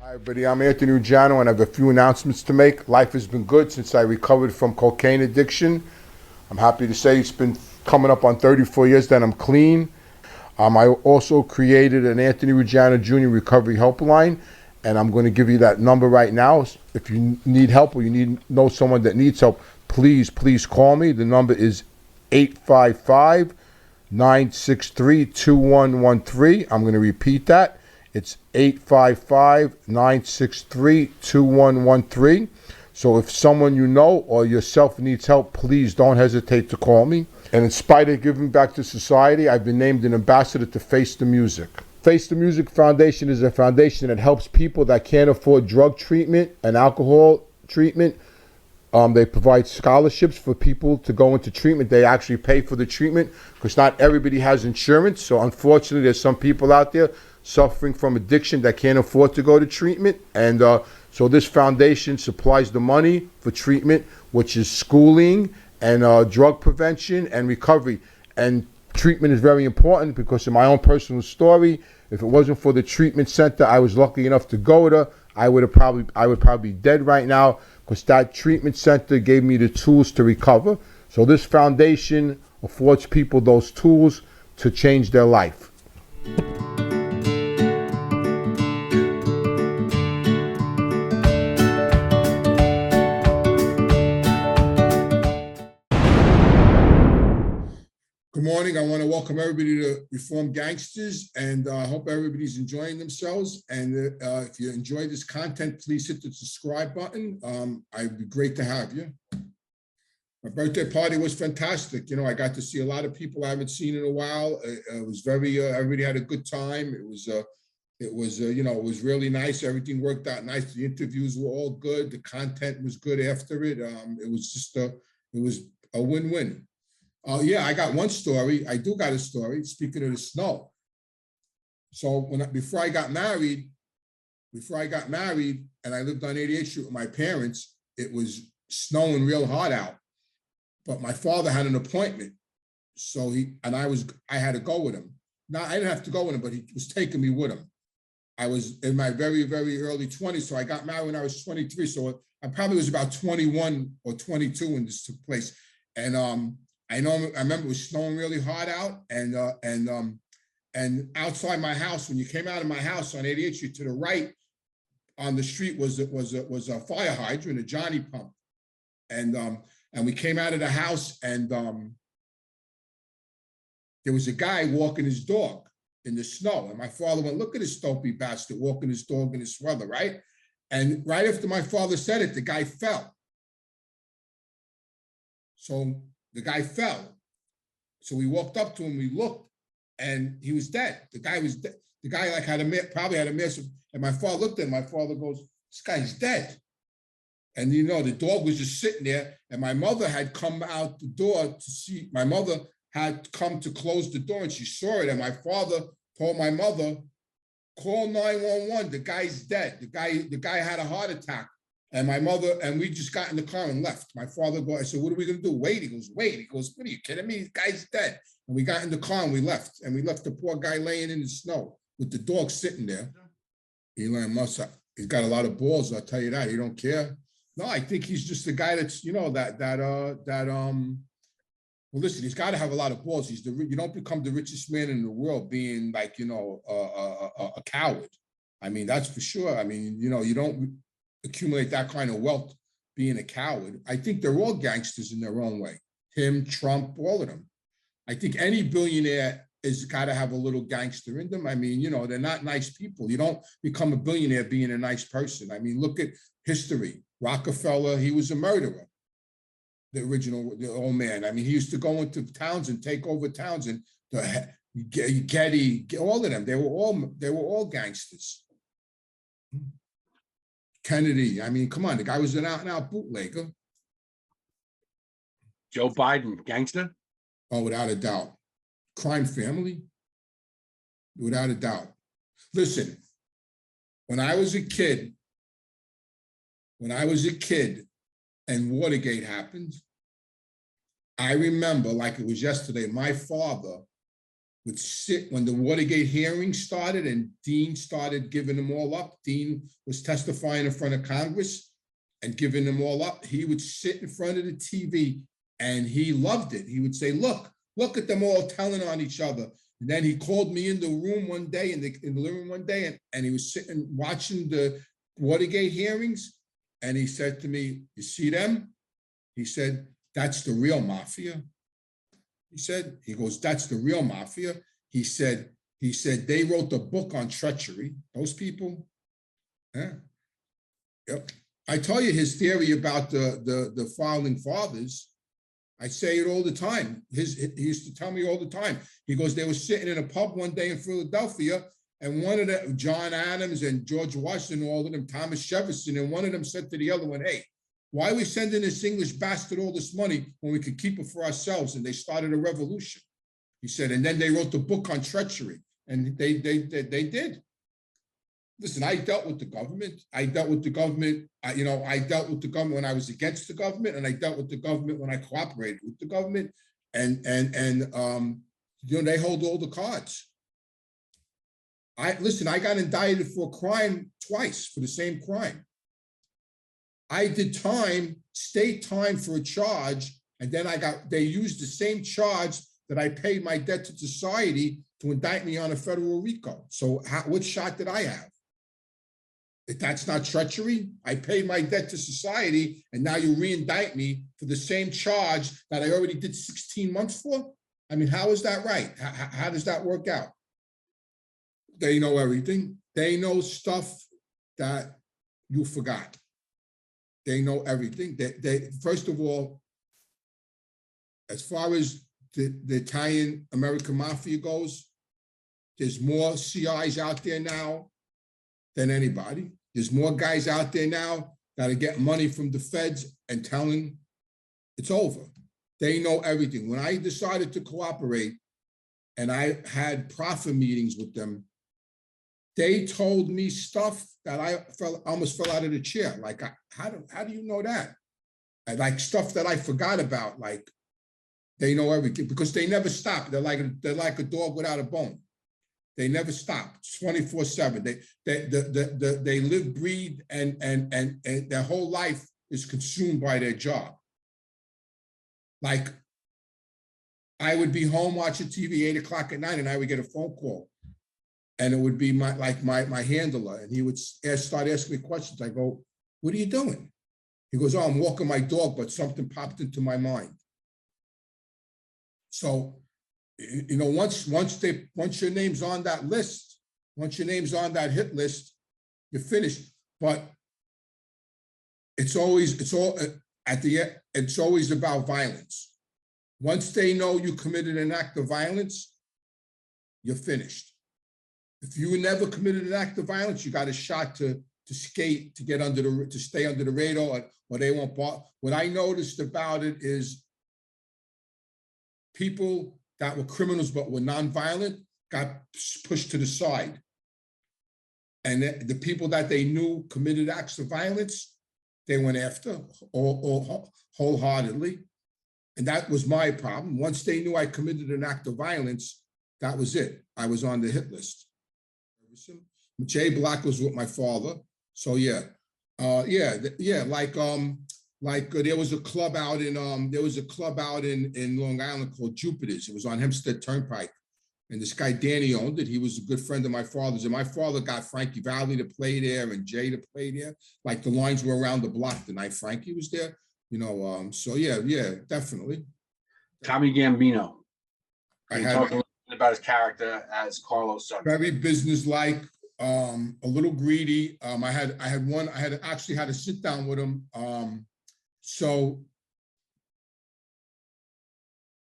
Hi, everybody. I'm Anthony Ruggiano, and I have a few announcements to make. Life has been good since I recovered from cocaine addiction. I'm happy to say it's been coming up on 34 years that I'm clean. I also created an Anthony Ruggiano Jr. recovery helpline, and I'm going to give you that number right now. If you need help or you know someone that needs help, please call me. The number is 855 963 2113. I'm going to repeat that. It's 855-963-2113. So if someone you know or yourself needs help, please don't hesitate to call me. And in spite of giving back to society, I've been named an ambassador to Face the Music. Face the Music Foundation is a foundation that helps people that can't afford drug treatment and alcohol treatment. They provide scholarships for people to go into treatment. They actually pay for the treatment because not everybody has insurance. So unfortunately, there's some people out there suffering from addiction that can't afford to go to treatment. And so this foundation supplies the money for treatment, which is schooling and drug prevention and recovery. And treatment is very important because in my own personal story, if it wasn't for the treatment center I was lucky enough to go to, I would probably be dead right now because that treatment center gave me the tools to recover. So this foundation affords people those tools to change their life. Good morning. I want to welcome everybody to Reform Gangsters, and I hope everybody's enjoying themselves. And if you enjoy this content, please hit the subscribe button. It'd be great to have you. My birthday party was fantastic. You know, I got to see a lot of people I haven't seen in a while. It was very, everybody had a good time. It was really nice. Everything worked out nice. The interviews were all good. The content was good after it. It was a win-win. Yeah, I got one story. I do got a story. Speaking of the snow. So before I got married, and I lived on 88th Street with my parents, it was snowing real hard out. But my father had an appointment. So I had to go with him. Now I didn't have to go with him, but he was taking me with him. I was in my very, very early 20s. So I got married when I was 23. So I probably was about 21 or 22 when this took place. And I remember it was snowing really hard out, and outside my house, when you came out of my house on 88th Street, to the right on the street was a fire hydrant, a Johnny pump, and we came out of the house, and there was a guy walking his dog in the snow, and my father went, "Look at this dopey bastard walking his dog in this weather," right? And right after my father said it, the guy fell. So the guy fell. So we walked up to him, we looked, and he was dead. The guy was dead. The guy probably had a massive, and my father looked at him. My father goes, "This guy's dead." And the dog was just sitting there, and my mother had come out the door to see, my mother had come to close the door, and she saw it, and my father told my mother, "Call 911, the guy's dead. The guy had a heart attack." And my mother, and we just got in the car and left. My father goes, I said, "What are we going to do?" "Wait." He goes, "Wait." He goes, "What are you kidding me? The guy's dead." And we got in the car and we left. And we left the poor guy laying in the snow with the dog sitting there. Elon Musk, he's got a lot of balls, I'll tell you that. He don't care. No, I think he's just the guy that's, well, listen, he's got to have a lot of balls. You don't become the richest man in the world being like, a coward. I mean, that's for sure. I mean, you don't accumulate that kind of wealth being a coward. I think they're all gangsters in their own way. Him, Trump, all of them. I think any billionaire has got to have a little gangster in them. I mean, they're not nice people. You don't become a billionaire being a nice person. I mean, look at history. Rockefeller, he was a murderer. The old man. I mean, he used to go into towns and take over towns, and Getty, all of them. They were all gangsters. Kennedy, I mean, come on, the guy was an out-and-out bootlegger. Joe Biden, gangster? Oh, without a doubt. Crime family? Without a doubt. Listen, when I was a kid and Watergate happened, I remember like it was yesterday, my father would sit when the Watergate hearing started and Dean started giving them all up. Dean was testifying in front of Congress and giving them all up. He would sit in front of the TV and he loved it. He would say, look at them all telling on each other. And then he called me in the room one day, in the living room one day, and he was sitting watching the Watergate hearings. And he said to me, you see them? He said, that's the real mafia. He goes, that's the real mafia. He said, they wrote the book on treachery. Those people. Yeah. Yep. I tell you his theory about the founding fathers. I say it all the time. He used to tell me all the time. He goes, they were sitting in a pub one day in Philadelphia, and one of them, John Adams and George Washington, all of them, Thomas Jefferson, and one of them said to the other one, hey, why are we sending this English bastard all this money when we could keep it for ourselves? And they started a revolution. He said, and then they wrote the book on treachery, and they did. Listen, I dealt with the government. I dealt with the government when I was against the government, and I dealt with the government when I cooperated with the government. And they hold all the cards. I got indicted for a crime twice for the same crime. I did time, state time for a charge, and then they used the same charge that I paid my debt to society to indict me on a federal RICO. So what shot did I have? If that's not treachery, I paid my debt to society, and now you re-indict me for the same charge that I already did 16 months for? I mean, how is that right? How does that work out? They know everything. They know stuff that you forgot. They know everything. They first of all, as far as the Italian American mafia goes, there's more CIs out there now than anybody. There's more guys out there now that are getting money from the feds and telling it's over. They know everything. When I decided to cooperate and I had profit meetings with them, they told me stuff that I almost fell out of the chair. Like, how do you know that? Like stuff that I forgot about. Like, they know everything because they never stop. They're like a dog without a bone. They never stop. 24/7. They live, breathe, and their whole life is consumed by their job. Like, I would be home watching TV 8 o'clock at night, and I would get a phone call, and it would be my handler, and he would start asking me questions. I go, "What are you doing?" He goes, "Oh, I'm walking my dog, but something popped into my mind." So, you know, once your name's on that list, once your name's on that hit list, you're finished. But it's always about violence. Once they know you committed an act of violence, you're finished. If you never committed an act of violence, you got a shot to skate, to get to stay under the radar, or they won't bother. What I noticed about it is people that were criminals but were nonviolent got pushed to the side. And the people that they knew committed acts of violence, they went after wholeheartedly. And that was my problem. Once they knew I committed an act of violence, that was it. I was on the hit list. Jay Black was with my father. So yeah. Like there was a club out in Long Island called Jupiter's. It was on Hempstead Turnpike. And this guy, Danny, owned it. He was a good friend of my father's. And my father got Frankie Valli to play there and Jay to play there. Like the lines were around the block the night Frankie was there. You know, so yeah, definitely. Tommy Gambino. I Can you had talk a little bit about his character as Carlos' son? very businesslike, a little greedy. I actually had to sit down with him. So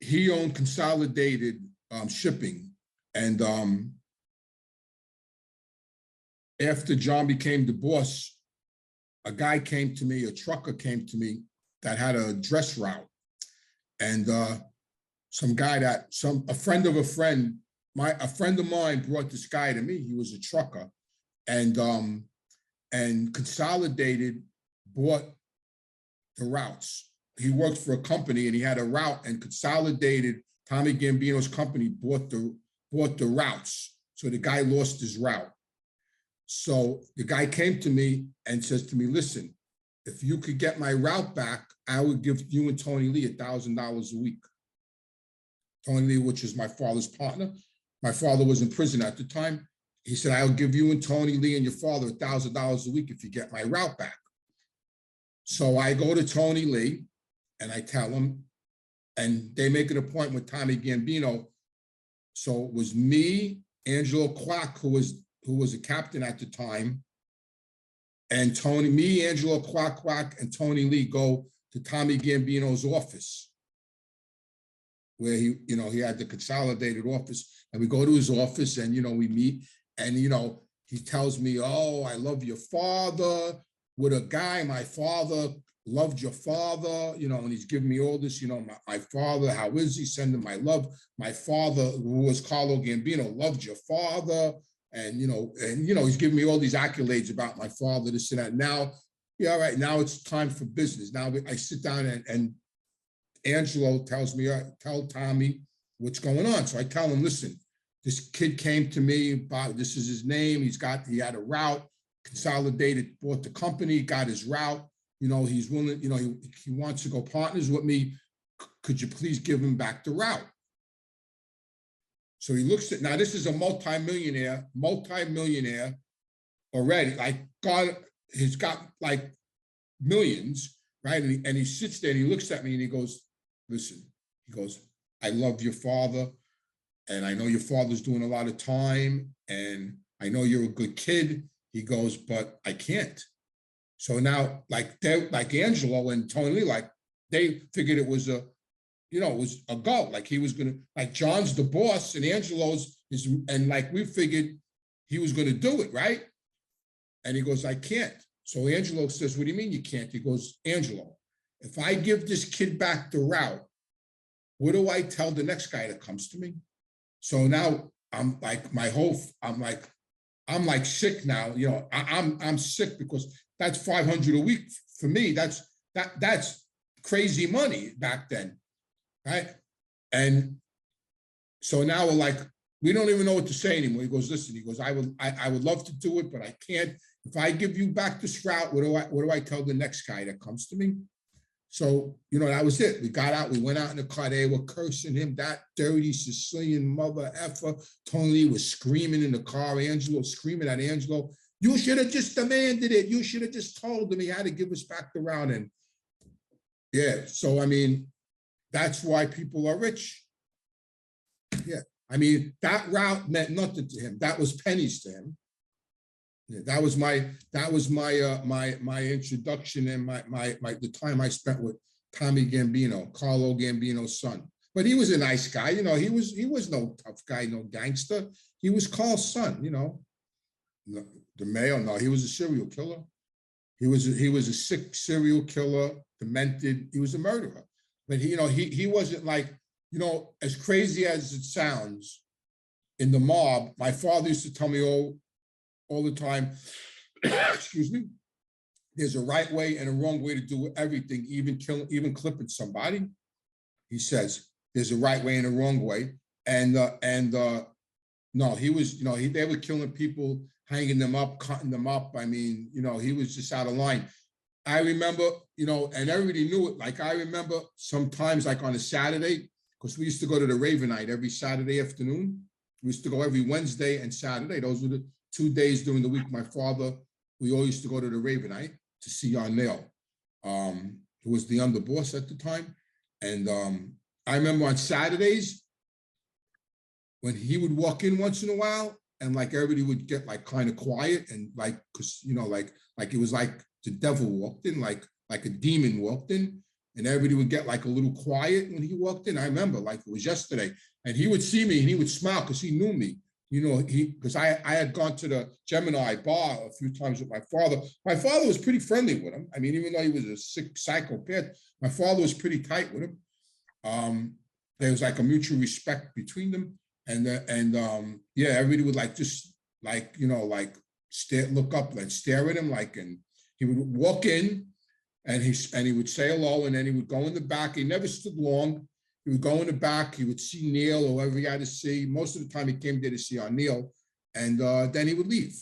he owned Consolidated Shipping. And after John became the boss, a guy came to me, a trucker came to me that had a dress route. And a friend of a friend of mine brought this guy to me. He was a trucker. And Consolidated bought the routes. He worked for a company and he had a route, and Consolidated, Tommy Gambino's company, bought the bought the routes. So the guy lost his route. So the guy came to me and says to me, listen, if you could get my route back, I would give you and Tony Lee $1,000 a week. Tony Lee, which is my father's partner. My father was in prison at the time. He said, I'll give you and Tony Lee and your father $1,000 a week if you get my route back. So I go to Tony Lee and I tell him, and they make an appointment with Tommy Gambino. So it was me, Angelo Quack, who was a captain at the time, and me, Angelo Quack, and Tony Lee go to Tommy Gambino's office, where he had the consolidated office, and we go to his office, and we meet, and he tells me, oh, I love your father. With a guy, my father loved your father, and he's giving me all this, my father, how is he? Send him my love. My father, who was Carlo Gambino, loved your father. And he's giving me all these accolades about my father, this and that. Now, yeah, all right, now it's time for business. Now I sit down and Angelo tells me, tell Tommy what's going on. So I tell him, listen, this kid came to me about, this is his name. He had a route, consolidated, bought the company, got his route. He's willing, he wants to go partners with me. Could you please give him back the route? So he looks at, now this is a multimillionaire already, he's got like millions, right? And he sits there and he looks at me and he goes, listen, I love your father. And I know your father's doing a lot of time. And I know you're a good kid. He goes, but I can't. So now, like Angelo and Tony Lee, they figured it was it was a go. Like he was gonna, like John's the boss and Angelo's and we figured he was gonna do it, right? And he goes, I can't. So Angelo says, what do you mean you can't? He goes, Angelo, if I give this kid back the route, what do I tell the next guy that comes to me? So now I'm like, I'm like sick now. I'm sick because that's 500 a week for me. That's crazy money back then, right? And so now we're like, we don't even know what to say anymore. He goes, listen, I would love to do it, but I can't. If I give you back this route, what do I tell the next guy that comes to me? So, that was it. We got out, we went out in the car, they were cursing him, that dirty Sicilian mother effer. Tony Lee was screaming in the car, Angelo screaming at Angelo, you should have just demanded it. You should have just told him he had to give us back the route. And yeah, so I mean, that's why people are rich. Yeah, I mean, that route meant nothing to him. That was pennies to him. Yeah, that was my introduction and the time I spent with Tommy Gambino, Carlo Gambino's son. But he was a nice guy, he was no tough guy, no gangster. He was Carl's son, the mayor. No, he was a serial killer. He was a sick serial killer, demented. He was a murderer. But he wasn't like, as crazy as it sounds, in the mob. My father used to tell me all the time, excuse me, there's a right way and a wrong way to do everything, even clipping somebody. He says there's a right way and a wrong way. And no, he was, they were killing people, hanging them up, cutting them up. I mean, he was just out of line. I remember, and everybody knew it. Like I remember sometimes like on a Saturday, because we used to go to the Ravenite every Saturday afternoon. We used to go every Wednesday and Saturday. Those were the 2 days during the week. We all used to go to the Ravenite to see Arnell, who was the underboss at the time. And I remember on Saturdays when he would walk in once in a while and like everybody would get like kind of quiet and like, cause like it was like the devil walked in, like a demon walked in, and everybody would get like a little quiet when he walked in. I remember like it was yesterday, and he would see me and he would smile because he knew me. Because I had gone to the Gemini bar a few times with my father. My father was pretty friendly with him. I mean, even though he was a sick psychopath, my father was pretty tight with him. There was like a mutual respect between them. And yeah, everybody would like just like, look up, like stare at him, and he would walk in and he would say hello, and then he would go in the back. He never stood long. He would go in the back, he would see Neil or whoever he had to see. Most of the time he came there to see our Neil, and then he would leave.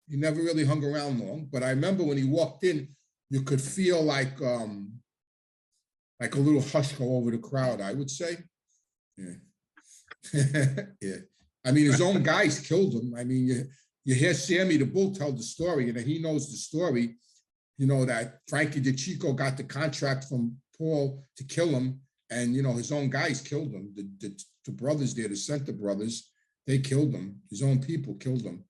He never really hung around long, but I remember when he walked in, you could feel like a little hush go over the crowd, I would say. Yeah. Yeah. I mean, his own guys killed him. I mean, you hear Sammy the Bull tell the story, and he knows the story, you know, that Frankie DeChico got the contract from Paul to kill him, and, you know, his own guys killed him. The brothers there, the Center brothers, they killed him. His own people killed him.